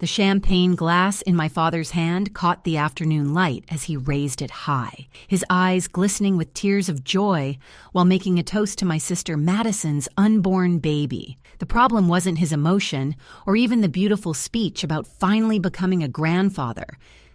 The champagne glass in my father's hand caught the afternoon light as he raised it high, his eyes glistening with tears of joy while making a toast to my sister Madison's unborn baby. The problem wasn't his emotion or even the beautiful speech about finally becoming a grandfather.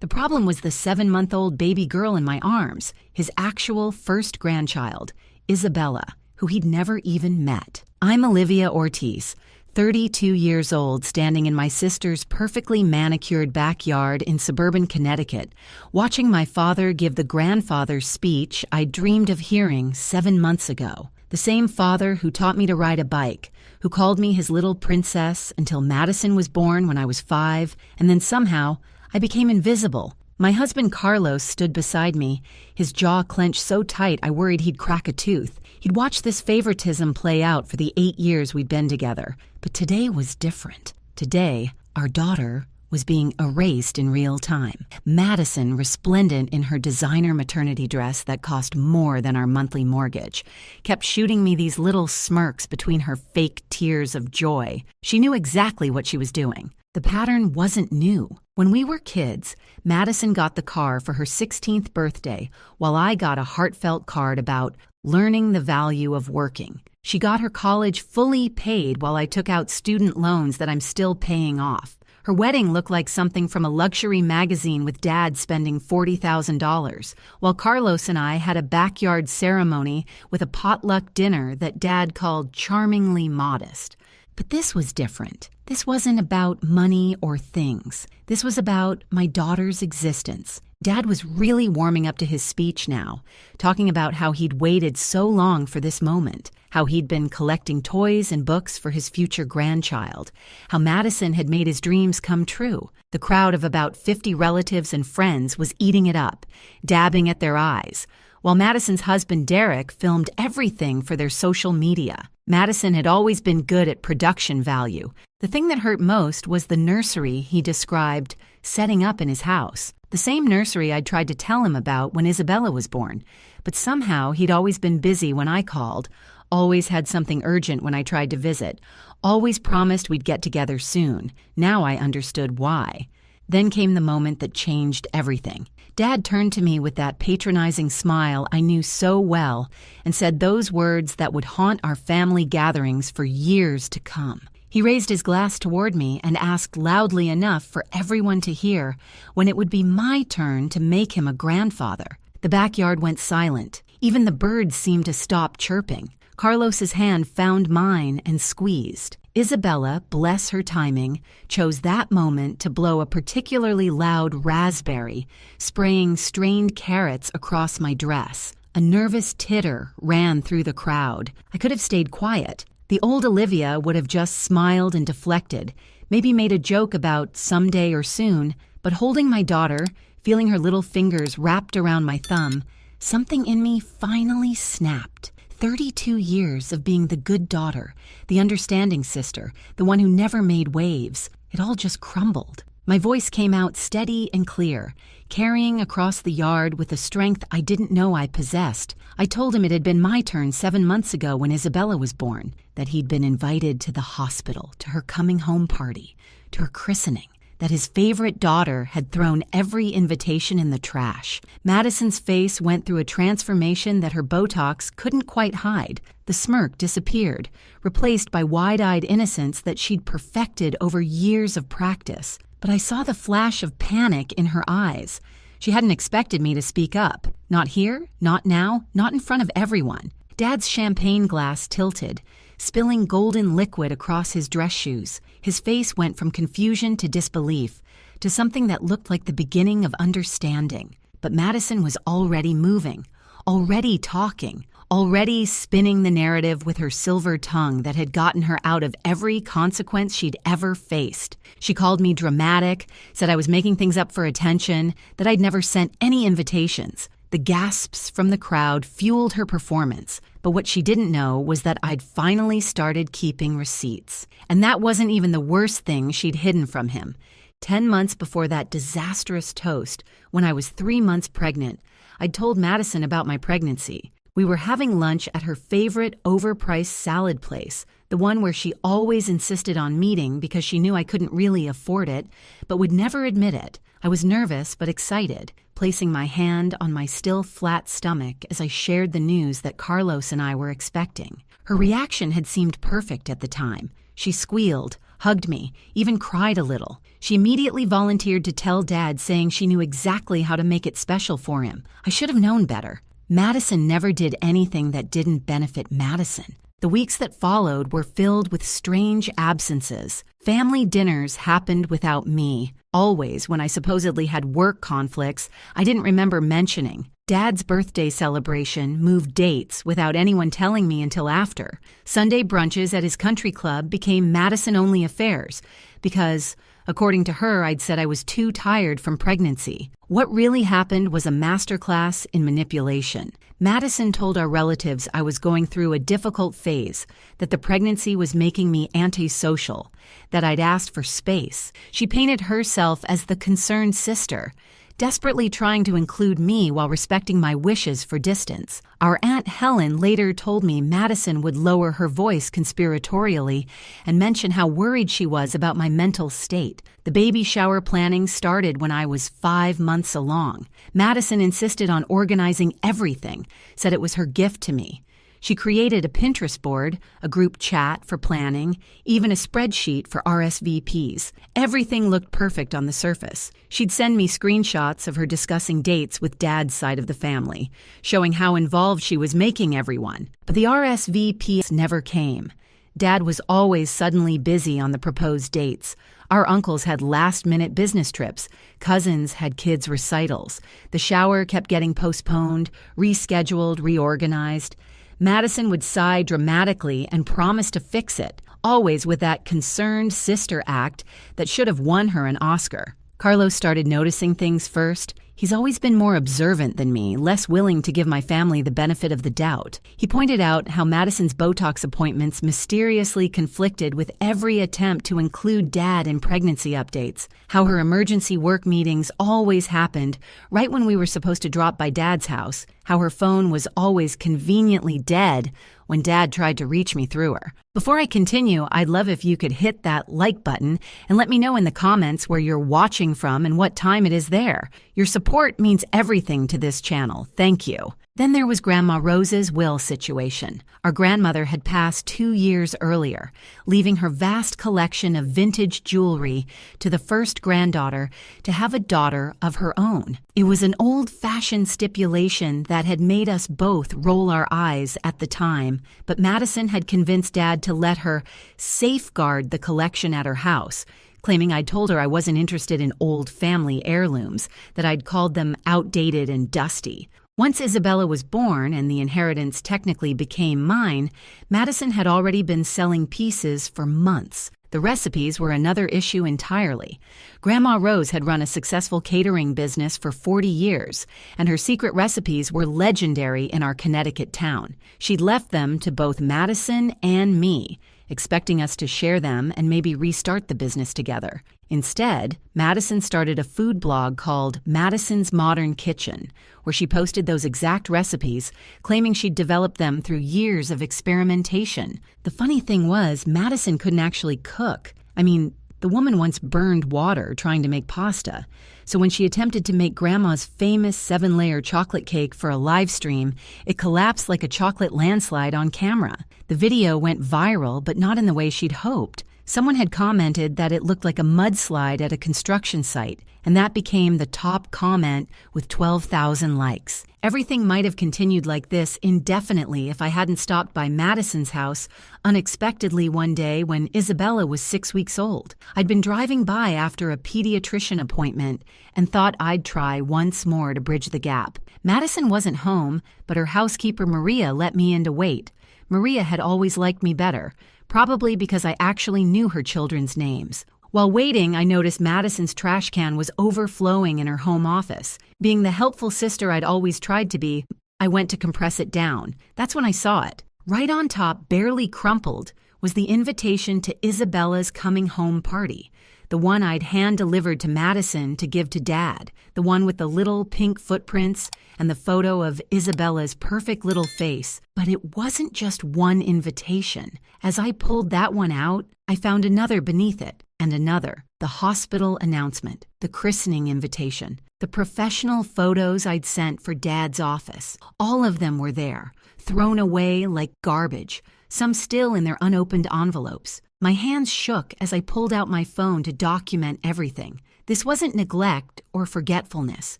The problem was the 7-month-old baby girl in my arms, his actual first grandchild, Isabella, who he'd never even met. I'm Olivia Ortiz, 32 years old, standing in my sister's perfectly manicured backyard in suburban Connecticut, watching my father give the grandfather speech I dreamed of hearing 7 months ago. The same father who taught me to ride a bike, who called me his little princess until Madison was born when I was 5, and then somehow I became invisible. My husband Carlos stood beside me, his jaw clenched so tight I worried he'd crack a tooth. He'd watched this favoritism play out for the 8 years we'd been together. But today was different. Today, our daughter was being erased in real time. Madison, resplendent in her designer maternity dress that cost more than our monthly mortgage, kept shooting me these little smirks between her fake tears of joy. She knew exactly what she was doing. The pattern wasn't new. When we were kids, Madison got the car for her 16th birthday, while I got a heartfelt card about learning the value of working. She got her college fully paid while I took out student loans that I'm still paying off. Her wedding looked like something from a luxury magazine with Dad spending $40,000, while Carlos and I had a backyard ceremony with a potluck dinner that Dad called charmingly modest. But this was different. This wasn't about money or things. This was about my daughter's existence. Dad was really warming up to his speech now, talking about how he'd waited so long for this moment, how he'd been collecting toys and books for his future grandchild, how Madison had made his dreams come true. The crowd of about 50 relatives and friends was eating it up, dabbing at their eyes, while Madison's husband Derek filmed everything for their social media. Madison had always been good at production value. The thing that hurt most was the nursery he described setting up in his house. The same nursery I'd tried to tell him about when Isabella was born. But somehow he'd always been busy when I called, always had something urgent when I tried to visit, always promised we'd get together soon. Now I understood why. Then came the moment that changed everything. Dad turned to me with that patronizing smile I knew so well and said those words that would haunt our family gatherings for years to come. He raised his glass toward me and asked loudly enough for everyone to hear when it would be my turn to make him a grandfather. The backyard went silent. Even the birds seemed to stop chirping. Carlos's hand found mine and squeezed. Isabella, bless her timing, chose that moment to blow a particularly loud raspberry, spraying strained carrots across my dress. A nervous titter ran through the crowd. I could have stayed quiet. The old Olivia would have just smiled and deflected, maybe made a joke about someday or soon, but holding my daughter, feeling her little fingers wrapped around my thumb, something in me finally snapped. 32 years of being the good daughter, the understanding sister, the one who never made waves. It all just crumbled. My voice came out steady and clear, carrying across the yard with a strength I didn't know I possessed. I told him it had been my turn 7 months ago when Isabella was born, that he'd been invited to the hospital, to her coming home party, to her christening, that his favorite daughter had thrown every invitation in the trash. Madison's face went through a transformation that her Botox couldn't quite hide. The smirk disappeared, replaced by wide-eyed innocence that she'd perfected over years of practice. But I saw the flash of panic in her eyes. She hadn't expected me to speak up. Not here, not now, not in front of everyone. Dad's champagne glass tilted, spilling golden liquid across his dress shoes. His face went from confusion to disbelief, to something that looked like the beginning of understanding. But Madison was already moving, already talking, already spinning the narrative with her silver tongue that had gotten her out of every consequence she'd ever faced. She called me dramatic, said I was making things up for attention, that I'd never sent any invitations. The gasps from the crowd fueled her performance, but what she didn't know was that I'd finally started keeping receipts. And that wasn't even the worst thing she'd hidden from him. 10 months before that disastrous toast, when I was 3 months pregnant, I'd told Madison about my pregnancy. We were having lunch at her favorite overpriced salad place, the one where she always insisted on meeting because she knew I couldn't really afford it, but would never admit it. I was nervous but excited, placing my hand on my still flat stomach as I shared the news that Carlos and I were expecting. Her reaction had seemed perfect at the time. She squealed, hugged me, even cried a little. She immediately volunteered to tell Dad, saying she knew exactly how to make it special for him. I should have known better. Madison never did anything that didn't benefit Madison. The weeks that followed were filled with strange absences. Family dinners happened without me. Always, when I supposedly had work conflicts, I didn't remember mentioning. Dad's birthday celebration moved dates without anyone telling me until after. Sunday brunches at his country club became Madison-only affairs because, according to her, I'd said I was too tired from pregnancy. What really happened was a masterclass in manipulation. Madison told our relatives I was going through a difficult phase, that the pregnancy was making me antisocial, that I'd asked for space. She painted herself as the concerned sister, desperately trying to include me while respecting my wishes for distance. Our Aunt Helen later told me Madison would lower her voice conspiratorially and mention how worried she was about my mental state. The baby shower planning started when I was 5 months along. Madison insisted on organizing everything, said it was her gift to me. She created a Pinterest board, a group chat for planning, even a spreadsheet for RSVPs. Everything looked perfect on the surface. She'd send me screenshots of her discussing dates with Dad's side of the family, showing how involved she was making everyone. But the RSVPs never came. Dad was always suddenly busy on the proposed dates. Our uncles had last-minute business trips. Cousins had kids' recitals. The shower kept getting postponed, rescheduled, reorganized. Madison would sigh dramatically and promise to fix it, always with that concerned sister act that should have won her an Oscar. Carlos started noticing things first. He's always been more observant than me, less willing to give my family the benefit of the doubt. He pointed out how Madison's Botox appointments mysteriously conflicted with every attempt to include Dad in pregnancy updates, how her emergency work meetings always happened right when we were supposed to drop by Dad's house, how her phone was always conveniently dead when Dad tried to reach me through her. Before I continue, I'd love if you could hit that like button and let me know in the comments where you're watching from and what time it is there. Your support means everything to this channel. Thank you. Then there was Grandma Rose's will situation. Our grandmother had passed 2 years earlier, leaving her vast collection of vintage jewelry to the first granddaughter to have a daughter of her own. It was an old-fashioned stipulation that had made us both roll our eyes at the time, but Madison had convinced Dad to let her safeguard the collection at her house, claiming I'd told her I wasn't interested in old family heirlooms, that I'd called them outdated and dusty. Once Isabella was born and the inheritance technically became mine, Madison had already been selling pieces for months. The recipes were another issue entirely. Grandma Rose had run a successful catering business for 40 years, and her secret recipes were legendary in our Connecticut town. She'd left them to both Madison and me, expecting us to share them and maybe restart the business together. Instead, Madison started a food blog called Madison's Modern Kitchen, where she posted those exact recipes, claiming she'd developed them through years of experimentation. The funny thing was, Madison couldn't actually cook. I mean, the woman once burned water trying to make pasta. So when she attempted to make Grandma's famous 7-layer chocolate cake for a live stream, it collapsed like a chocolate landslide on camera. The video went viral, but not in the way she'd hoped. Someone had commented that it looked like a mudslide at a construction site, and that became the top comment with 12,000 likes. Everything might have continued like this indefinitely if I hadn't stopped by Madison's house unexpectedly one day when Isabella was 6 weeks old. I'd been driving by after a pediatrician appointment and thought I'd try once more to bridge the gap. Madison wasn't home, but her housekeeper Maria let me in to wait. Maria had always liked me better, probably because I actually knew her children's names. While waiting, I noticed Madison's trash can was overflowing in her home office. Being the helpful sister I'd always tried to be, I went to compress it down. That's when I saw it. Right on top, barely crumpled, was the invitation to Isabella's coming home party. the one I'd hand-delivered to Madison to give to Dad, the one with the little pink footprints and the photo of Isabella's perfect little face. But it wasn't just one invitation. As I pulled that one out, I found another beneath it, and another, the hospital announcement, the christening invitation, the professional photos I'd sent for Dad's office. All of them were there, thrown away like garbage, some still in their unopened envelopes. My hands shook as I pulled out my phone to document everything. This wasn't neglect or forgetfulness.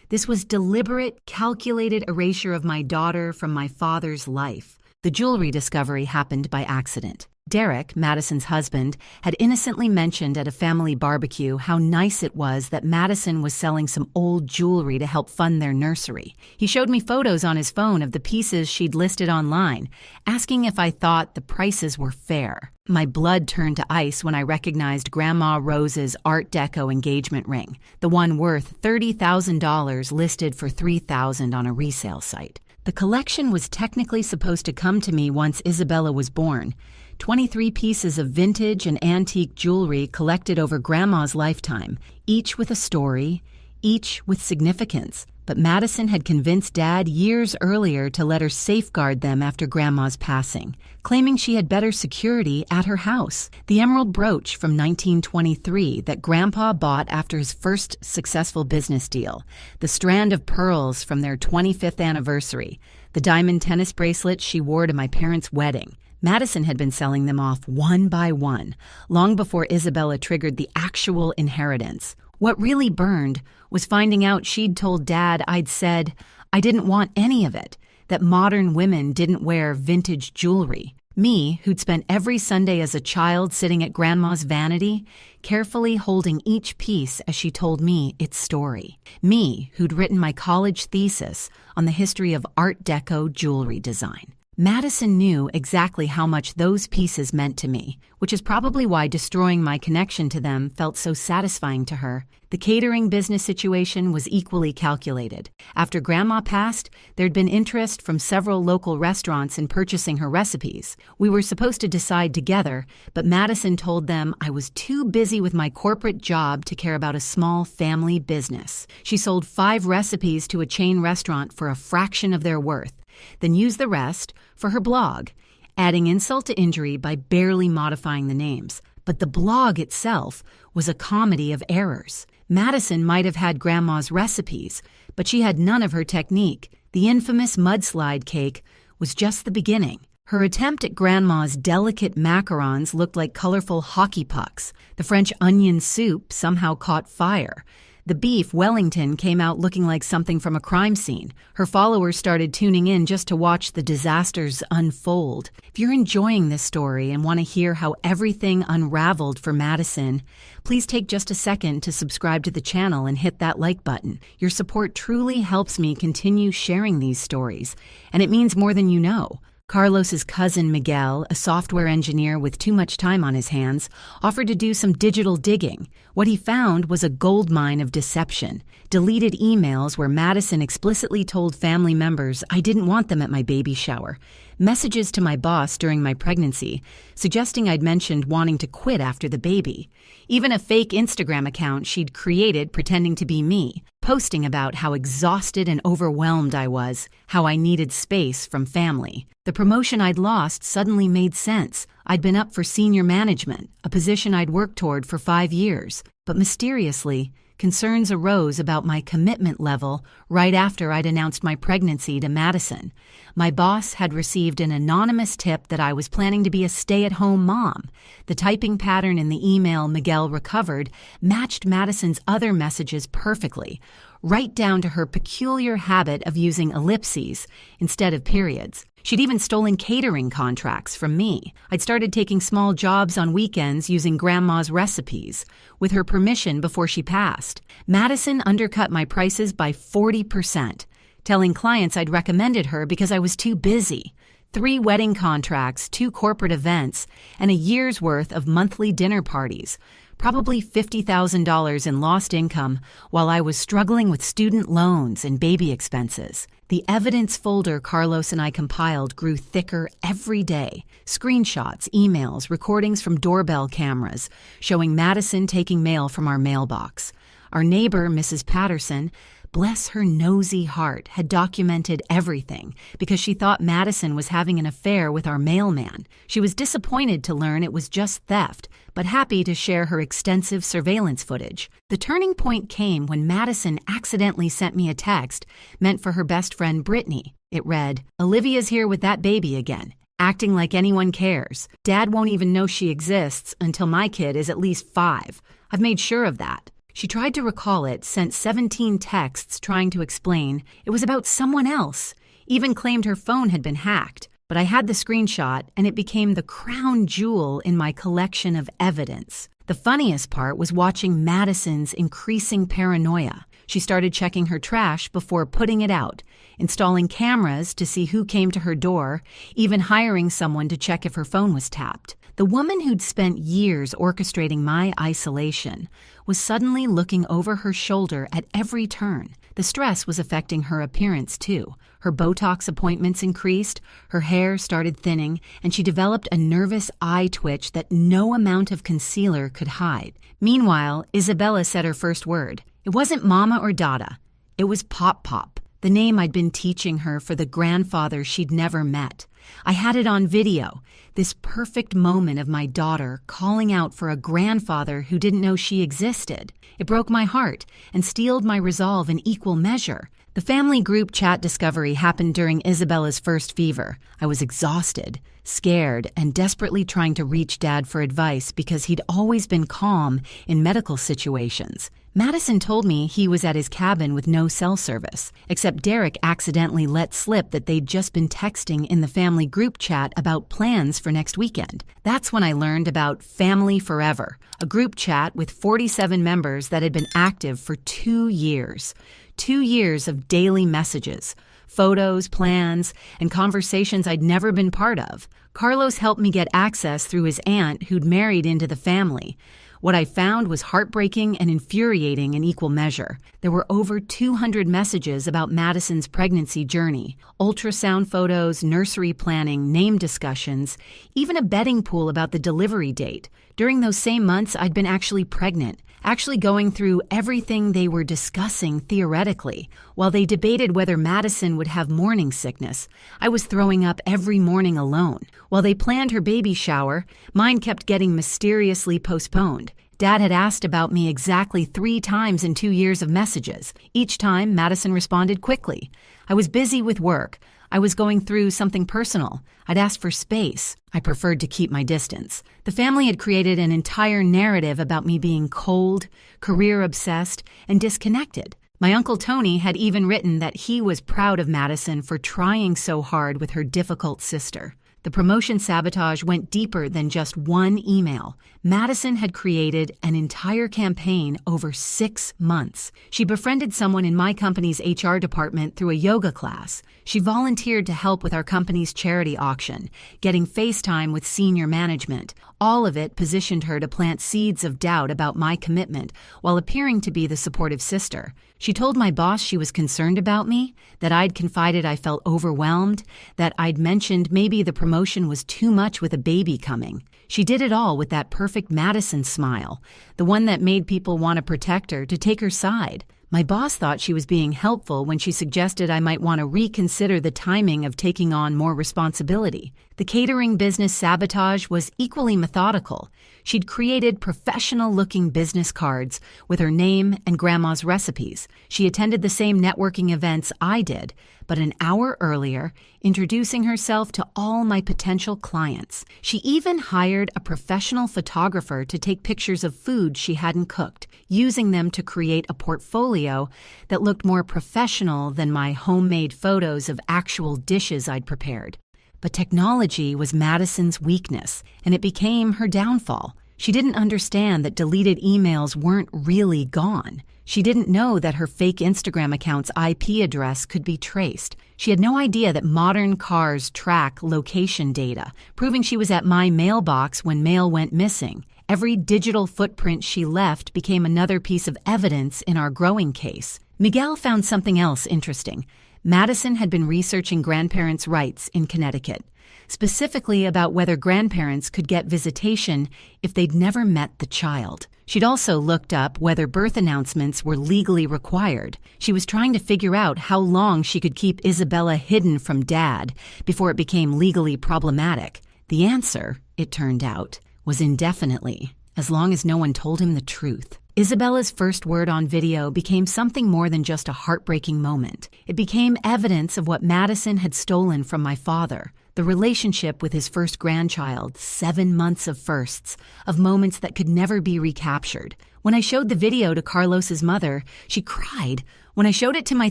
This was deliberate, calculated erasure of my daughter from my father's life. The jewelry discovery happened by accident. Derek, Madison's husband, had innocently mentioned at a family barbecue how nice it was that Madison was selling some old jewelry to help fund their nursery. He showed me photos on his phone of the pieces she'd listed online, asking if I thought the prices were fair. My blood turned to ice when I recognized Grandma Rose's Art Deco engagement ring, the one worth $30,000 listed for $3,000 on a resale site. The collection was technically supposed to come to me once Isabella was born. 23 pieces of vintage and antique jewelry collected over Grandma's lifetime, each with a story, each with significance. But Madison had convinced Dad years earlier to let her safeguard them after Grandma's passing, claiming she had better security at her house. The emerald brooch from 1923 that Grandpa bought after his first successful business deal, the strand of pearls from their 25th anniversary, the diamond tennis bracelets she wore to my parents' wedding. Madison had been selling them off one by one, long before Isabella triggered the actual inheritance. What really burned was finding out she'd told Dad I'd said I didn't want any of it, that modern women didn't wear vintage jewelry. Me, who'd spent every Sunday as a child sitting at Grandma's vanity, carefully holding each piece as she told me its story. Me, who'd written my college thesis on the history of Art Deco jewelry design. Madison knew exactly how much those pieces meant to me, which is probably why destroying my connection to them felt so satisfying to her. The catering business situation was equally calculated. After Grandma passed, there'd been interest from several local restaurants in purchasing her recipes. We were supposed to decide together, but Madison told them I was too busy with my corporate job to care about a small family business. She sold 5 recipes to a chain restaurant for a fraction of their worth, then used the rest for her blog, adding insult to injury by barely modifying the names. But the blog itself was a comedy of errors. Madison might have had Grandma's recipes, but she had none of her technique. The infamous mudslide cake was just the beginning. Her attempt at Grandma's delicate macarons looked like colorful hockey pucks. The French onion soup somehow caught fire. The beef Wellington came out looking like something from a crime scene. Her followers started tuning in just to watch the disasters unfold. If you're enjoying this story and want to hear how everything unraveled for Madison, please take just a second to subscribe to the channel and hit that like button. Your support truly helps me continue sharing these stories, and it means more than you know. Carlos's cousin Miguel, a software engineer with too much time on his hands, offered to do some digital digging. What he found was a goldmine of deception. Deleted emails where Madison explicitly told family members I didn't want them at my baby shower. Messages to my boss during my pregnancy, suggesting I'd mentioned wanting to quit after the baby. Even a fake Instagram account she'd created pretending to be me, posting about how exhausted and overwhelmed I was, how I needed space from family. The promotion I'd lost suddenly made sense. I'd been up for senior management, a position I'd worked toward for 5 years. But mysteriously, concerns arose about my commitment level right after I'd announced my pregnancy to Madison. My boss had received an anonymous tip that I was planning to be a stay-at-home mom. The typing pattern in the email Miguel recovered matched Madison's other messages perfectly, right down to her peculiar habit of using ellipses instead of periods. She'd even stolen catering contracts from me. I'd started taking small jobs on weekends using Grandma's recipes, with her permission before she passed. Madison undercut my prices by 40%, telling clients I'd recommended her because I was too busy. 3 wedding contracts, 2 corporate events, and a year's worth of monthly dinner parties. Probably $50,000 in lost income while I was struggling with student loans and baby expenses. The evidence folder Carlos and I compiled grew thicker every day. Screenshots, emails, recordings from doorbell cameras showing Madison taking mail from our mailbox. Our neighbor, Mrs. Patterson, bless her nosy heart, had documented everything because she thought Madison was having an affair with our mailman. She was disappointed to learn it was just theft, but happy to share her extensive surveillance footage. The turning point came when Madison accidentally sent me a text meant for her best friend Brittany. It read, "Olivia's here with that baby again, acting like anyone cares. Dad won't even know she exists until my kid is at least 5. I've made sure of that." She tried to recall it, sent 17 texts trying to explain it was about someone else, even claimed her phone had been hacked. But I had the screenshot, and it became the crown jewel in my collection of evidence. The funniest part was watching Madison's increasing paranoia. She started checking her trash before putting it out, installing cameras to see who came to her door, even hiring someone to check if her phone was tapped. The woman who'd spent years orchestrating my isolation was suddenly looking over her shoulder at every turn. The stress was affecting her appearance, too. Her Botox appointments increased, her hair started thinning, and she developed a nervous eye twitch that no amount of concealer could hide. Meanwhile, Isabella said her first word. It wasn't Mama or Dada. It was Pop Pop, the name I'd been teaching her for the grandfather she'd never met. I had it on video, this perfect moment of my daughter calling out for a grandfather who didn't know she existed. It broke my heart and steeled my resolve in equal measure. The family group chat discovery happened during Isabella's first fever. I was exhausted, scared, and desperately trying to reach Dad for advice because he'd always been calm in medical situations. Madison told me he was at his cabin with no cell service, except Derek accidentally let slip that they'd just been texting in the family group chat about plans for next weekend. That's when I learned about Family Forever, a group chat with 47 members that had been active for 2 years. 2 years of daily messages, photos, plans, and conversations I'd never been part of. Carlos helped me get access through his aunt who'd married into the family. What I found was heartbreaking and infuriating in equal measure. There were over 200 messages about Madison's pregnancy journey, ultrasound photos, nursery planning, name discussions, even a betting pool about the delivery date. During those same months, I'd been actually pregnant, actually going through everything they were discussing theoretically. While they debated whether Madison would have morning sickness, I was throwing up every morning alone. While they planned her baby shower, mine kept getting mysteriously postponed. Dad had asked about me exactly 3 times in 2 years of messages. Each time, Madison responded quickly. I was busy with work. I was going through something personal. I'd asked for space. I preferred to keep my distance. The family had created an entire narrative about me being cold, career-obsessed, and disconnected. My Uncle Tony had even written that he was proud of Madison for trying so hard with her difficult sister. The promotion sabotage went deeper than just one email. Madison had created an entire campaign over 6 months. She befriended someone in my company's HR department through a yoga class. She volunteered to help with our company's charity auction, getting FaceTime with senior management. All of it positioned her to plant seeds of doubt about my commitment while appearing to be the supportive sister. She told my boss she was concerned about me, that I'd confided I felt overwhelmed, that I'd mentioned maybe the promotion was too much with a baby coming. She did it all with that perfect Madison smile, the one that made people want to protect her, to take her side. My boss thought she was being helpful when she suggested I might want to reconsider the timing of taking on more responsibility. The catering business sabotage was equally methodical. She'd created professional-looking business cards with her name and Grandma's recipes. She attended the same networking events I did, but an hour earlier, introducing herself to all my potential clients. She even hired a professional photographer to take pictures of food she hadn't cooked, using them to create a portfolio that looked more professional than my homemade photos of actual dishes I'd prepared. But technology was Madison's weakness, and it became her downfall. She didn't understand that deleted emails weren't really gone. She didn't know that her fake Instagram account's IP address could be traced. She had no idea that modern cars track location data, proving she was at my mailbox when mail went missing. Every digital footprint she left became another piece of evidence in our growing case. Miguel found something else interesting. Madison had been researching grandparents' rights in Connecticut, specifically about whether grandparents could get visitation if they'd never met the child. She'd also looked up whether birth announcements were legally required. She was trying to figure out how long she could keep Isabella hidden from Dad before it became legally problematic. The answer, it turned out, was indefinitely, as long as no one told him the truth. Isabella's first word on video became something more than just a heartbreaking moment. It became evidence of what Madison had stolen from my father, the relationship with his first grandchild, 7 months of firsts, of moments that could never be recaptured. When I showed the video to Carlos's mother, she cried. When I showed it to my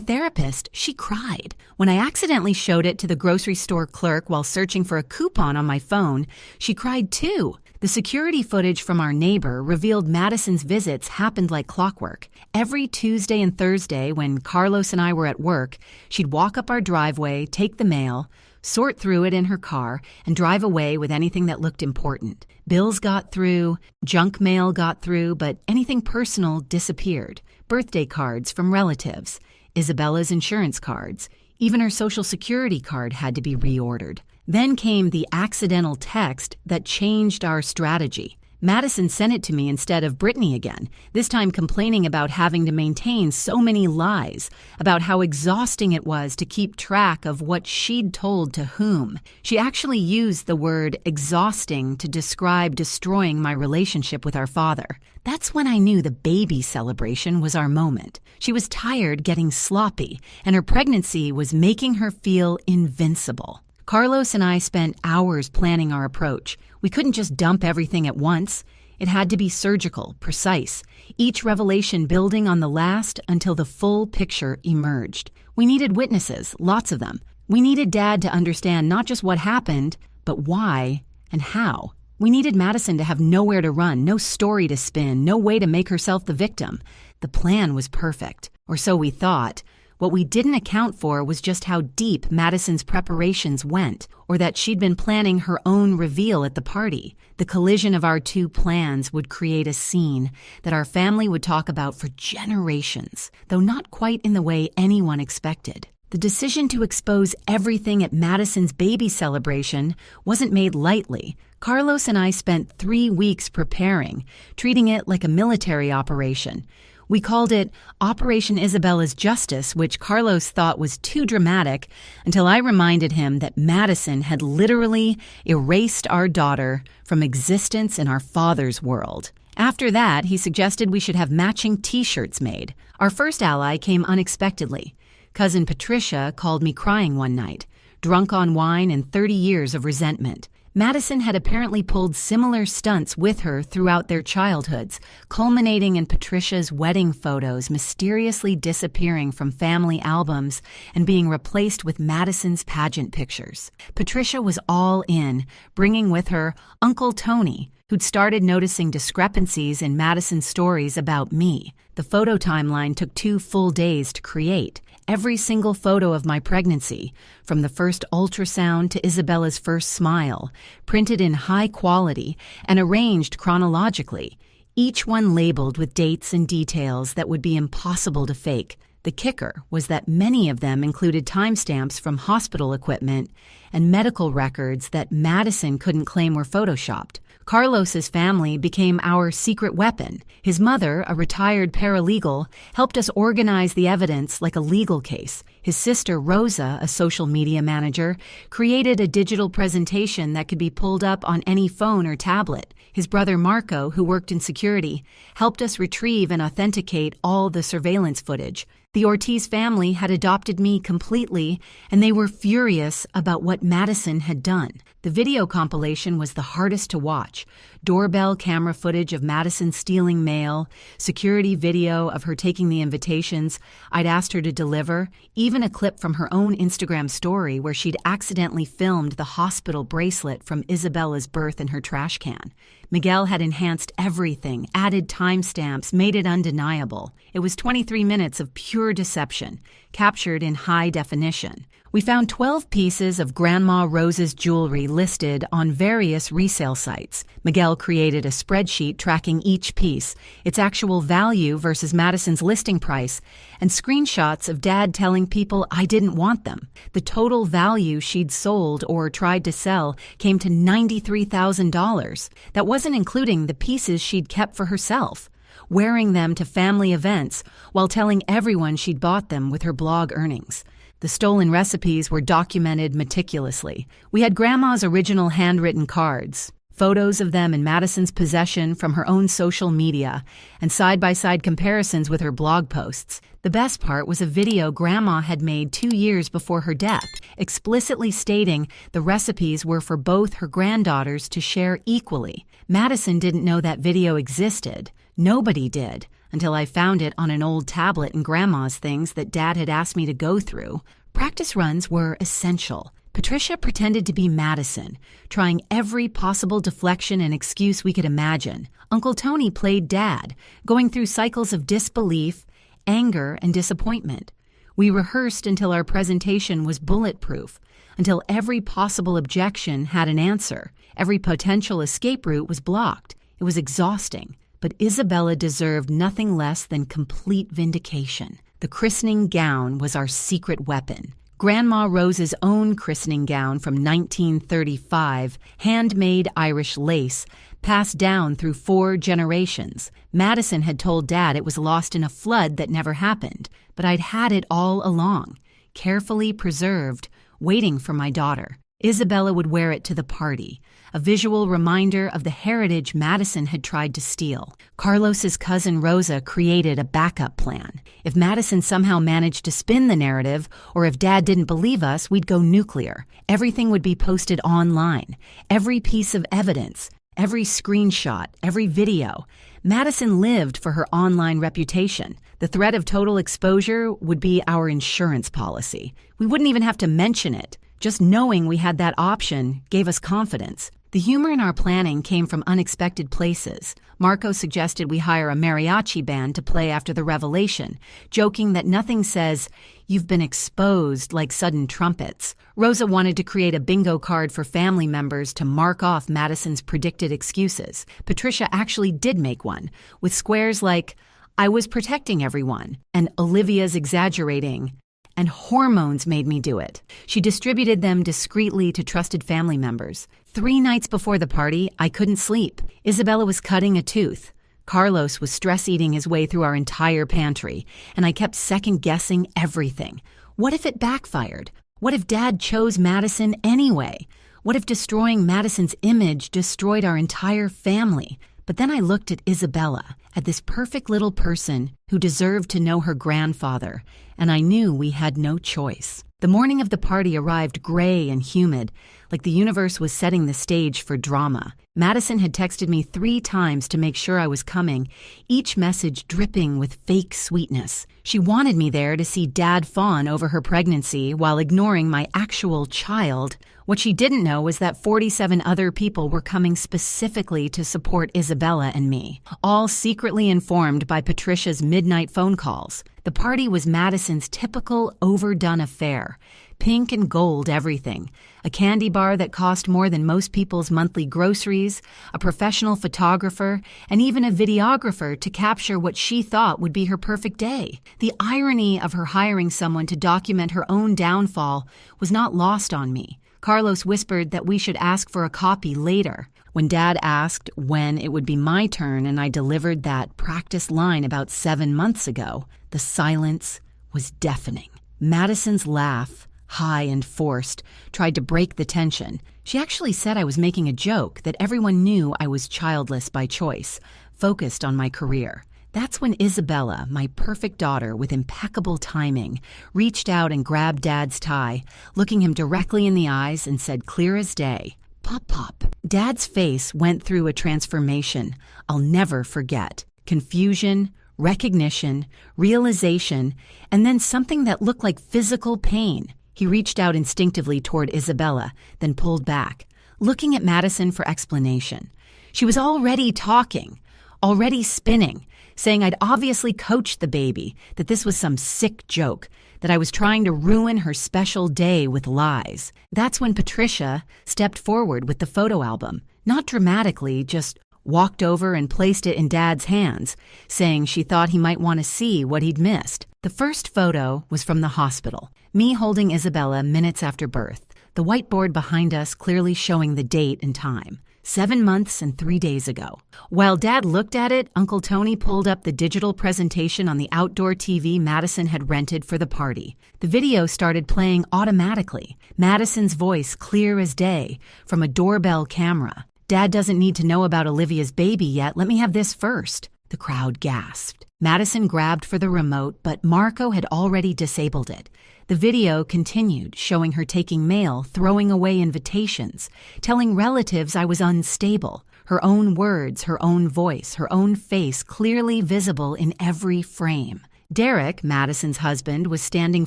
therapist, she cried. When I accidentally showed it to the grocery store clerk while searching for a coupon on my phone, she cried too. The security footage from our neighbor revealed Madison's visits happened like clockwork. Every Tuesday and Thursday when Carlos and I were at work, she'd walk up our driveway, take the mail, sort through it in her car, and drive away with anything that looked important. Bills got through, junk mail got through, but anything personal disappeared. Birthday cards from relatives, Isabella's insurance cards, even her Social Security card had to be reordered. Then came the accidental text that changed our strategy. Madison sent it to me instead of Brittany again, this time complaining about having to maintain so many lies, about how exhausting it was to keep track of what she'd told to whom. She actually used the word exhausting to describe destroying my relationship with our father. That's when I knew the baby celebration was our moment. She was tired getting sloppy, and her pregnancy was making her feel invincible. Carlos and I spent hours planning our approach. We couldn't just dump everything at once. It had to be surgical, precise, each revelation building on the last until the full picture emerged. We needed witnesses, lots of them. We needed Dad to understand not just what happened, but why and how. We needed Madison to have nowhere to run, no story to spin, no way to make herself the victim. The plan was perfect, or so we thought. What we didn't account for was just how deep Madison's preparations went, or that she'd been planning her own reveal at the party. The collision of our two plans would create a scene that our family would talk about for generations, though not quite in the way anyone expected. The decision to expose everything at Madison's baby celebration wasn't made lightly. Carlos and I spent 3 weeks preparing, treating it like a military operation. We called it Operation Isabella's Justice, which Carlos thought was too dramatic, until I reminded him that Madison had literally erased our daughter from existence in our father's world. After that, he suggested we should have matching T-shirts made. Our first ally came unexpectedly. Cousin Patricia called me crying one night, drunk on wine and 30 years of resentment. Madison had apparently pulled similar stunts with her throughout their childhoods, culminating in Patricia's wedding photos mysteriously disappearing from family albums and being replaced with Madison's pageant pictures. Patricia was all in, bringing with her Uncle Tony, who'd started noticing discrepancies in Madison's stories about me. The photo timeline took 2 full days to create. Every single photo of my pregnancy, from the first ultrasound to Isabella's first smile, printed in high quality and arranged chronologically, each one labeled with dates and details that would be impossible to fake. The kicker was that many of them included timestamps from hospital equipment and medical records that Madison couldn't claim were photoshopped. Carlos's family became our secret weapon. His mother, a retired paralegal, helped us organize the evidence like a legal case. His sister, Rosa, a social media manager, created a digital presentation that could be pulled up on any phone or tablet. His brother, Marco, who worked in security, helped us retrieve and authenticate all the surveillance footage. The Ortiz family had adopted me completely, and they were furious about what Madison had done. The video compilation was the hardest to watch. Doorbell camera footage of Madison stealing mail, security video of her taking the invitations I'd asked her to deliver, even a clip from her own Instagram story where she'd accidentally filmed the hospital bracelet from Isabella's birth in her trash can. Miguel had enhanced everything, added timestamps, made it undeniable. It was 23 minutes of pure deception, captured in high definition. We found 12 pieces of Grandma Rose's jewelry listed on various resale sites. Miguel created a spreadsheet tracking each piece, its actual value versus Madison's listing price, and screenshots of Dad telling people I didn't want them. The total value she'd sold or tried to sell came to $93,000. That wasn't including the pieces she'd kept for herself, wearing them to family events while telling everyone she'd bought them with her blog earnings. The stolen recipes were documented meticulously. We had Grandma's original handwritten cards, photos of them in Madison's possession from her own social media, and side-by-side comparisons with her blog posts. The best part was a video Grandma had made 2 years before her death, explicitly stating the recipes were for both her granddaughters to share equally. Madison didn't know that video existed. Nobody did, until I found it on an old tablet in Grandma's things that Dad had asked me to go through. Practice runs were essential. Patricia pretended to be Madison, trying every possible deflection and excuse we could imagine. Uncle Tony played Dad, going through cycles of disbelief, anger, and disappointment. We rehearsed until our presentation was bulletproof, until every possible objection had an answer. Every potential escape route was blocked. It was exhausting. But Isabella deserved nothing less than complete vindication. The christening gown was our secret weapon. Grandma Rose's own christening gown from 1935, handmade Irish lace, passed down through 4 generations. Madison had told Dad it was lost in a flood that never happened, but I'd had it all along, carefully preserved, waiting for my daughter. Isabella would wear it to the party, a visual reminder of the heritage Madison had tried to steal. Carlos's cousin Rosa created a backup plan. If Madison somehow managed to spin the narrative, or if Dad didn't believe us, we'd go nuclear. Everything would be posted online. Every piece of evidence, every screenshot, every video. Madison lived for her online reputation. The threat of total exposure would be our insurance policy. We wouldn't even have to mention it. Just knowing we had that option gave us confidence. The humor in our planning came from unexpected places. Marco suggested we hire a mariachi band to play after the revelation, joking that nothing says, "You've been exposed," like sudden trumpets. Rosa wanted to create a bingo card for family members to mark off Madison's predicted excuses. Patricia actually did make one, with squares like, "I was protecting everyone," and "Olivia's exaggerating," and "hormones made me do it." She distributed them discreetly to trusted family members. 3 nights before the party, I couldn't sleep. Isabella was cutting a tooth. Carlos was stress-eating his way through our entire pantry, and I kept second-guessing everything. What if it backfired? What if Dad chose Madison anyway? What if destroying Madison's image destroyed our entire family? But then I looked at Isabella, at this perfect little person who deserved to know her grandfather, and I knew we had no choice. The morning of the party arrived gray and humid, like the universe was setting the stage for drama. Madison had texted me 3 times to make sure I was coming, each message dripping with fake sweetness. She wanted me there to see Dad fawn over her pregnancy while ignoring my actual child. What she didn't know was that 47 other people were coming specifically to support Isabella and me, all secretly informed by Patricia's midnight phone calls. The party was Madison's typical overdone affair. Pink and gold everything. A candy bar that cost more than most people's monthly groceries, a professional photographer, and even a videographer to capture what she thought would be her perfect day. The irony of her hiring someone to document her own downfall was not lost on me. Carlos whispered that we should ask for a copy later. When Dad asked when it would be my turn and I delivered that practice line about 7 months ago, the silence was deafening. Madison's laugh, high and forced, tried to break the tension. She actually said I was making a joke, that everyone knew I was childless by choice, focused on my career. That's when Isabella, my perfect daughter with impeccable timing, reached out and grabbed Dad's tie, looking him directly in the eyes and said clear as day, "Pop, pop." Dad's face went through a transformation I'll never forget. Confusion, recognition, realization, and then something that looked like physical pain. He reached out instinctively toward Isabella, then pulled back, looking at Madison for explanation. She was already talking, already spinning, saying I'd obviously coached the baby, that this was some sick joke, that I was trying to ruin her special day with lies. That's when Patricia stepped forward with the photo album, not dramatically, just walked over and placed it in Dad's hands, saying she thought he might want to see what he'd missed. The first photo was from the hospital, me holding Isabella minutes after birth, the whiteboard behind us clearly showing the date and time. 7 months and 3 days ago. While Dad looked at it, Uncle Tony pulled up the digital presentation on the outdoor TV Madison had rented for the party. The video started playing automatically, Madison's voice clear as day, from a doorbell camera. "Dad doesn't need to know about Olivia's baby yet. Let me have this first." The crowd gasped. Madison grabbed for the remote, but Marco had already disabled it. The video continued, showing her taking mail, throwing away invitations, telling relatives I was unstable. Her own words, her own voice, her own face clearly visible in every frame. Derek, Madison's husband, was standing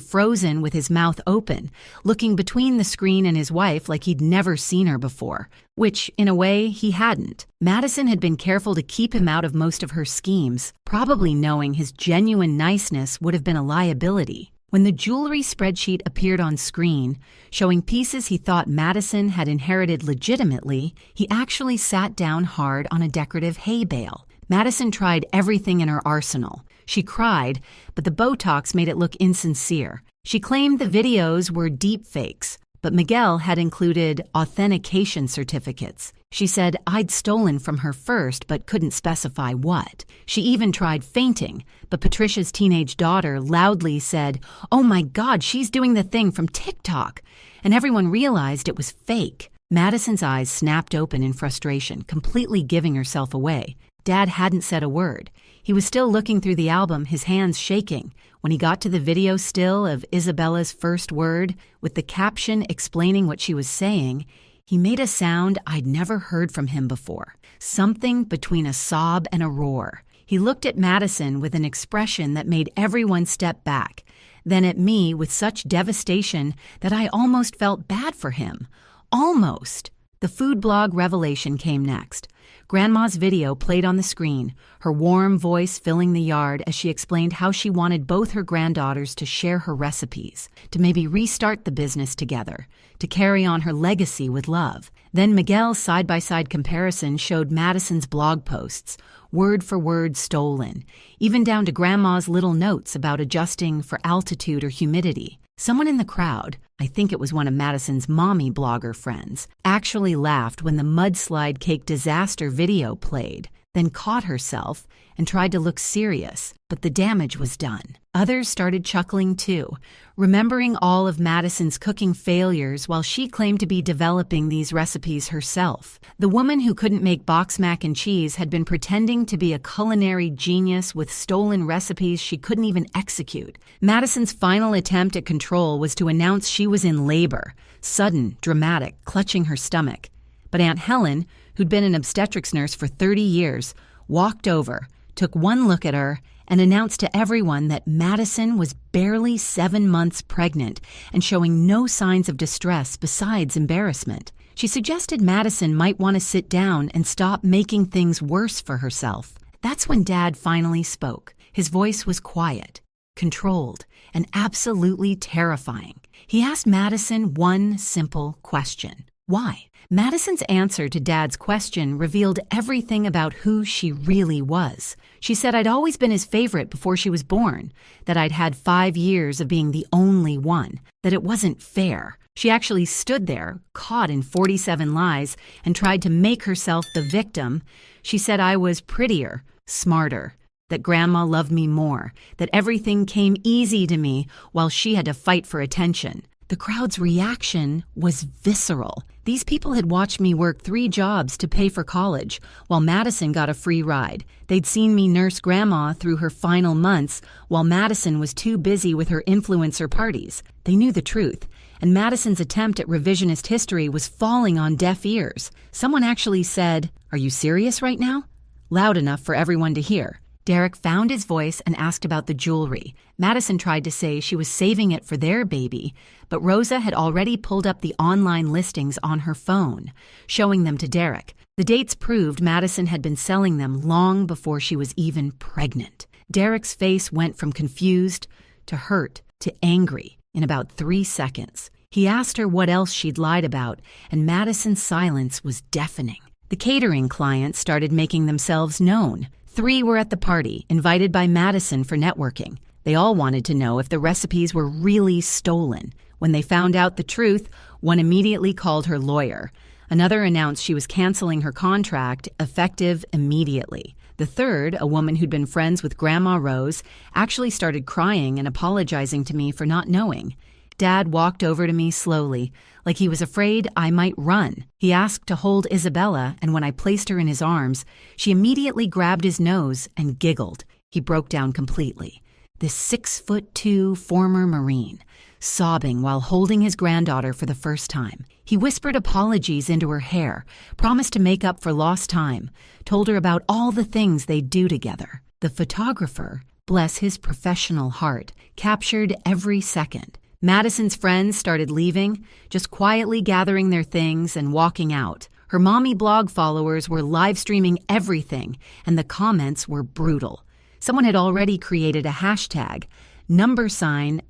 frozen with his mouth open, looking between the screen and his wife like he'd never seen her before, which, in a way, he hadn't. Madison had been careful to keep him out of most of her schemes, probably knowing his genuine niceness would have been a liability. When the jewelry spreadsheet appeared on screen, showing pieces he thought Madison had inherited legitimately, he actually sat down hard on a decorative hay bale. Madison tried everything in her arsenal. She cried, but the Botox made it look insincere. She claimed the videos were deep fakes, but Miguel had included authentication certificates. She said I'd stolen from her first, but couldn't specify what. She even tried fainting, but Patricia's teenage daughter loudly said, "Oh my God, she's doing the thing from TikTok," and everyone realized it was fake. Madison's eyes snapped open in frustration, completely giving herself away. Dad hadn't said a word. He was still looking through the album, his hands shaking. When he got to the video still of Isabella's first word, with the caption explaining what she was saying, he made a sound I'd never heard from him before. Something between a sob and a roar. He looked at Madison with an expression that made everyone step back, then at me with such devastation that I almost felt bad for him. Almost. The food blog revelation came next. Grandma's video played on the screen, her warm voice filling the yard as she explained how she wanted both her granddaughters to share her recipes, to maybe restart the business together, to carry on her legacy with love. Then Miguel's side-by-side comparison showed Madison's blog posts, word for word stolen, even down to Grandma's little notes about adjusting for altitude or humidity. Someone in the crowd, I think it was one of Madison's mommy blogger friends, actually laughed when the mudslide cake disaster video played, then caught herself and tried to look serious, but the damage was done. Others started chuckling too, remembering all of Madison's cooking failures while she claimed to be developing these recipes herself. The woman who couldn't make box mac and cheese had been pretending to be a culinary genius with stolen recipes she couldn't even execute. Madison's final attempt at control was to announce she was in labor, sudden, dramatic, clutching her stomach. But Aunt Helen, who'd been an obstetrics nurse for 30 years, walked over, took one look at her, and announced to everyone that Madison was barely 7 months pregnant and showing no signs of distress besides embarrassment. She suggested Madison might want to sit down and stop making things worse for herself. That's when Dad finally spoke. His voice was quiet, controlled, and absolutely terrifying. He asked Madison one simple question. Why? Madison's answer to Dad's question revealed everything about who she really was. She said I'd always been his favorite before she was born, that I'd had 5 years of being the only one, that it wasn't fair. She actually stood there, caught in 47 lies, and tried to make herself the victim. She said I was prettier, smarter, that Grandma loved me more, that everything came easy to me while she had to fight for attention. The crowd's reaction was visceral. These people had watched me work 3 jobs to pay for college, while Madison got a free ride. They'd seen me nurse Grandma through her final months, while Madison was too busy with her influencer parties. They knew the truth, and Madison's attempt at revisionist history was falling on deaf ears. Someone actually said, "Are you serious right now?" Loud enough for everyone to hear. Derek found his voice and asked about the jewelry. Madison tried to say she was saving it for their baby, but Rosa had already pulled up the online listings on her phone, showing them to Derek. The dates proved Madison had been selling them long before she was even pregnant. Derek's face went from confused to hurt to angry in about 3 seconds. He asked her what else she'd lied about, and Madison's silence was deafening. The catering clients started making themselves known. 3 were at the party, invited by Madison for networking. They all wanted to know if the recipes were really stolen. When they found out the truth, one immediately called her lawyer. Another announced she was canceling her contract, effective immediately. The third, a woman who'd been friends with Grandma Rose, actually started crying and apologizing to me for not knowing. Dad walked over to me slowly, like he was afraid I might run. He asked to hold Isabella, and when I placed her in his arms, she immediately grabbed his nose and giggled. He broke down completely. This 6'2" former Marine, sobbing while holding his granddaughter for the first time. He whispered apologies into her hair, promised to make up for lost time, told her about all the things they'd do together. The photographer, bless his professional heart, captured every second. Madison's friends started leaving, just quietly gathering their things and walking out. Her mommy blog followers were live streaming everything, and the comments were brutal. Someone had already created a hashtag, #Madison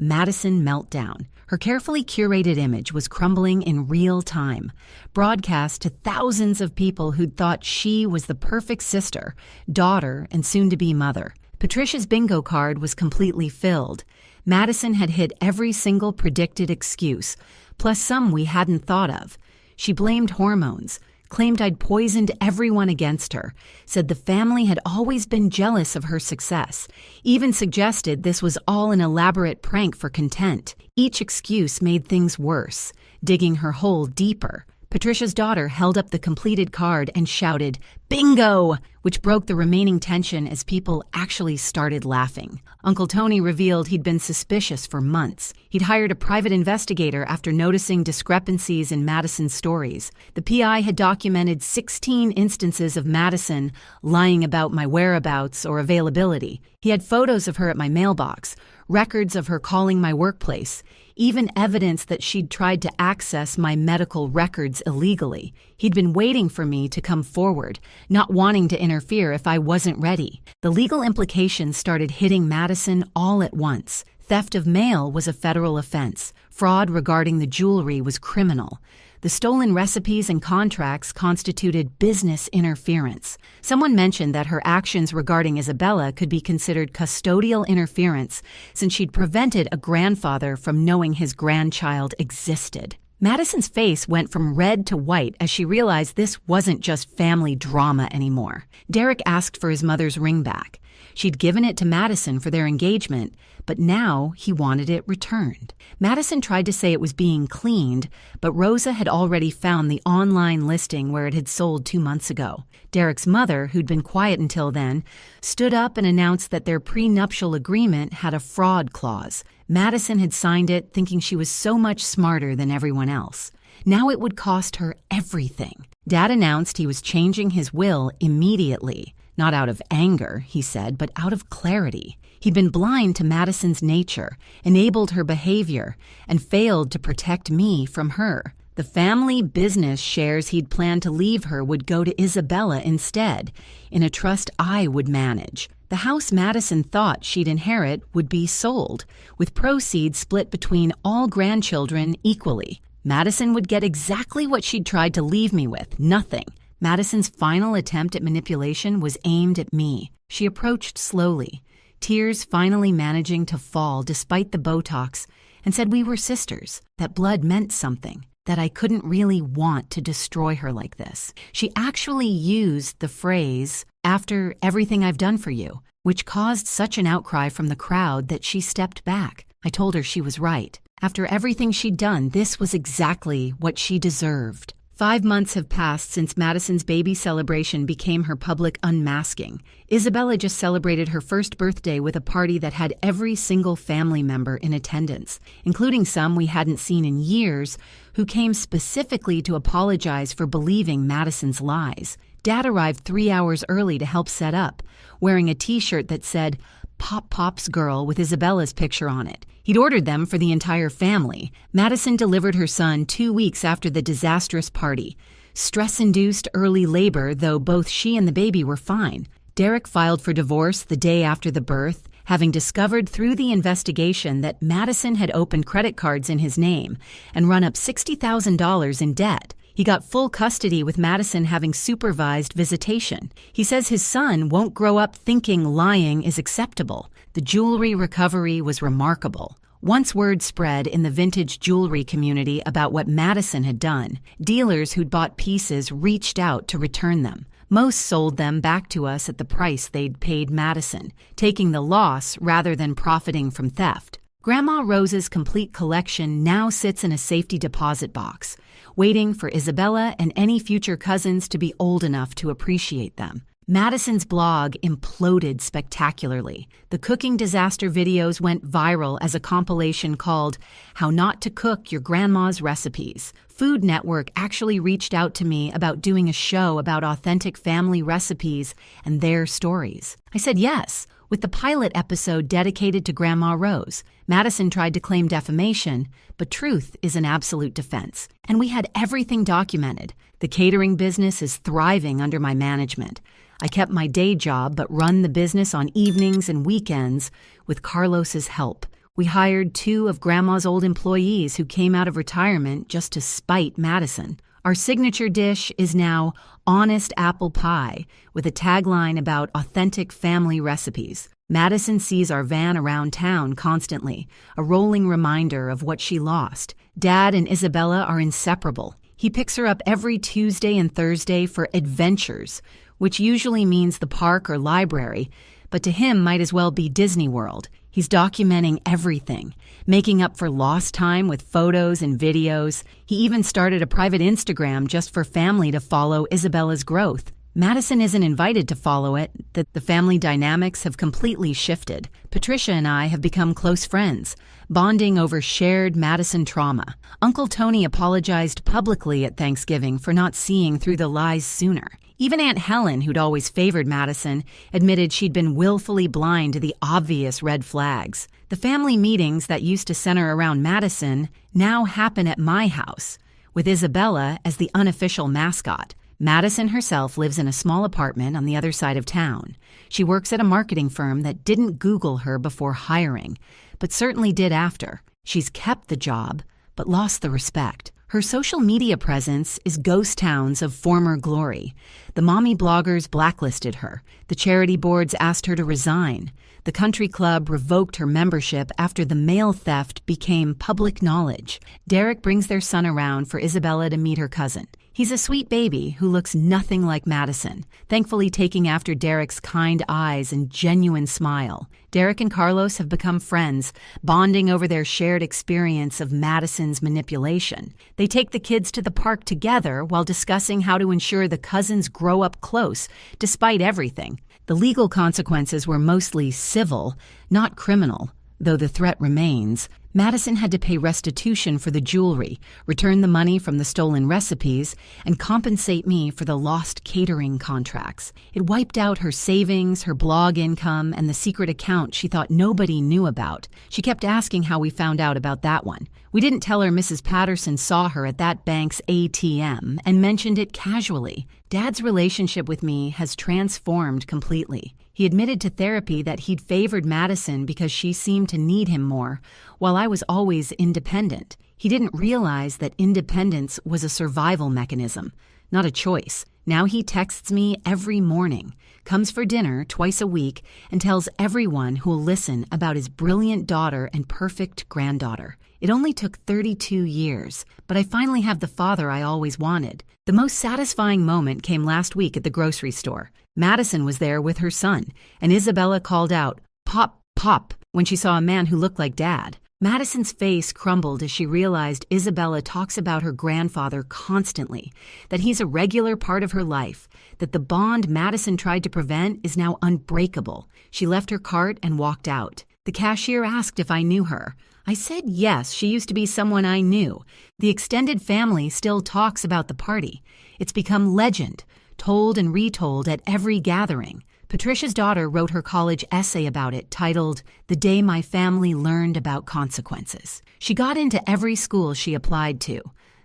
Meltdown. Her carefully curated image was crumbling in real time, broadcast to thousands of people who'd thought she was the perfect sister, daughter, and soon-to-be mother. Patricia's bingo card was completely filled. Madison had hit every single predicted excuse, plus some we hadn't thought of. She blamed hormones, claimed I'd poisoned everyone against her, said the family had always been jealous of her success, even suggested this was all an elaborate prank for content. Each excuse made things worse, digging her hole deeper. Patricia's daughter held up the completed card and shouted, "Bingo!" which broke the remaining tension as people actually started laughing. Uncle Tony revealed he'd been suspicious for months. He'd hired a private investigator after noticing discrepancies in Madison's stories. The PI had documented 16 instances of Madison lying about my whereabouts or availability. He had photos of her at my mailbox, records of her calling my workplace, even evidence that she'd tried to access my medical records illegally. He'd been waiting for me to come forward, not wanting to interfere if I wasn't ready. The legal implications started hitting Madison all at once. Theft of mail was a federal offense. Fraud regarding the jewelry was criminal. The stolen recipes and contracts constituted business interference. Someone mentioned that her actions regarding Isabella could be considered custodial interference since she'd prevented a grandfather from knowing his grandchild existed. Madison's face went from red to white as she realized this wasn't just family drama anymore. Derek asked for his mother's ring back. She'd given it to Madison for their engagement, but now he wanted it returned. Madison tried to say it was being cleaned, but Rosa had already found the online listing where it had sold 2 months ago. Derek's mother, who'd been quiet until then, stood up and announced that their prenuptial agreement had a fraud clause. Madison had signed it thinking she was so much smarter than everyone else. Now it would cost her everything. Dad announced he was changing his will immediately. Not out of anger, he said, but out of clarity. He'd been blind to Madison's nature, enabled her behavior, and failed to protect me from her. The family business shares he'd planned to leave her would go to Isabella instead, in a trust I would manage. The house Madison thought she'd inherit would be sold, with proceeds split between all grandchildren equally. Madison would get exactly what she'd tried to leave me with, nothing. Madison's final attempt at manipulation was aimed at me. She approached slowly, tears finally managing to fall despite the Botox, and said we were sisters, that blood meant something, that I couldn't really want to destroy her like this. She actually used the phrase, "after everything I've done for you," which caused such an outcry from the crowd that she stepped back. I told her she was right. After everything she'd done, this was exactly what she deserved. 5 months have passed since Madison's baby celebration became her public unmasking. Isabella just celebrated her first birthday with a party that had every single family member in attendance, including some we hadn't seen in years, who came specifically to apologize for believing Madison's lies. Dad arrived 3 hours early to help set up, wearing a t-shirt that said, "Pop Pop's Girl" with Isabella's picture on it. He'd ordered them for the entire family. Madison delivered her son 2 weeks after the disastrous party. Stress-induced early labor, though both she and the baby were fine. Derek filed for divorce the day after the birth, having discovered through the investigation that Madison had opened credit cards in his name and run up $60,000 in debt. He got full custody with Madison having supervised visitation. He says his son won't grow up thinking lying is acceptable. The jewelry recovery was remarkable. Once word spread in the vintage jewelry community about what Madison had done, dealers who'd bought pieces reached out to return them. Most sold them back to us at the price they'd paid Madison, taking the loss rather than profiting from theft. Grandma Rose's complete collection now sits in a safety deposit box, waiting for Isabella and any future cousins to be old enough to appreciate them. Madison's blog imploded spectacularly. The cooking disaster videos went viral as a compilation called "How Not to Cook Your Grandma's Recipes." Food Network actually reached out to me about doing a show about authentic family recipes and their stories. I said yes, with the pilot episode dedicated to Grandma Rose. Madison tried to claim defamation, but truth is an absolute defense. And we had everything documented. The catering business is thriving under my management. I kept my day job but run the business on evenings and weekends with Carlos's help. We hired 2 of Grandma's old employees who came out of retirement just to spite Madison. Our signature dish is now honest apple pie with a tagline about authentic family recipes. Madison sees our van around town constantly, a rolling reminder of what she lost. Dad and Isabella are inseparable. He picks her up every Tuesday and Thursday for adventures, which usually means the park or library, but to him might as well be Disney World. He's documenting everything, making up for lost time with photos and videos. He even started a private Instagram just for family to follow Isabella's growth. Madison isn't invited to follow it. The family dynamics have completely shifted. Patricia and I have become close friends, bonding over shared Madison trauma. Uncle Tony apologized publicly at Thanksgiving for not seeing through the lies sooner. Even Aunt Helen, who'd always favored Madison, admitted she'd been willfully blind to the obvious red flags. The family meetings that used to center around Madison now happen at my house, with Isabella as the unofficial mascot. Madison herself lives in a small apartment on the other side of town. She works at a marketing firm that didn't Google her before hiring, but certainly did after. She's kept the job, but lost the respect. Her social media presence is ghost towns of former glory. The mommy bloggers blacklisted her. The charity boards asked her to resign. The country club revoked her membership after the mail theft became public knowledge. Derek brings their son around for Isabella to meet her cousin. He's a sweet baby who looks nothing like Madison, thankfully taking after Derek's kind eyes and genuine smile. Derek and Carlos have become friends, bonding over their shared experience of Madison's manipulation. They take the kids to the park together while discussing how to ensure the cousins grow up close, despite everything. The legal consequences were mostly civil, not criminal, though the threat remains. Madison had to pay restitution for the jewelry, return the money from the stolen recipes, and compensate me for the lost catering contracts. It wiped out her savings, her blog income, and the secret account she thought nobody knew about. She kept asking how we found out about that one. We didn't tell her Mrs. Patterson saw her at that bank's ATM and mentioned it casually. Dad's relationship with me has transformed completely. He admitted to therapy that he'd favored Madison because she seemed to need him more, while I was always independent. He didn't realize that independence was a survival mechanism, not a choice. Now he texts me every morning, comes for dinner twice a week, and tells everyone who'll listen about his brilliant daughter and perfect granddaughter. It only took 32 years, but I finally have the father I always wanted. The most satisfying moment came last week at the grocery store. Madison was there with her son, and Isabella called out, "Pop, Pop," when she saw a man who looked like Dad. Madison's face crumbled as she realized Isabella talks about her grandfather constantly, that he's a regular part of her life, that the bond Madison tried to prevent is now unbreakable. She left her cart and walked out. The cashier asked if I knew her. I said yes, she used to be someone I knew. The extended family still talks about the party. It's become legend, told and retold at every gathering. Patricia's daughter wrote her college essay about it, titled, "The Day My Family Learned About Consequences." She got into every school she applied to.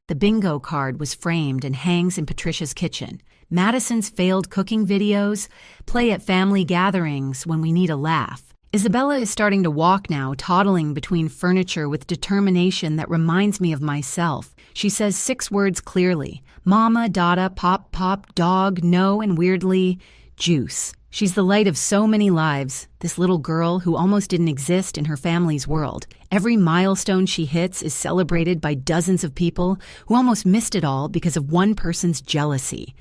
The bingo card was framed and hangs in Patricia's kitchen. Madison's failed cooking videos play at family gatherings when we need a laugh. Isabella is starting to walk now, toddling between furniture with determination that reminds me of myself. She says 6 words clearly: mama, dada, pop, pop, dog, no, and weirdly, juice. She's the light of so many lives, this little girl who almost didn't exist in her family's world. Every milestone she hits is celebrated by dozens of people who almost missed it all because of one person's jealousy.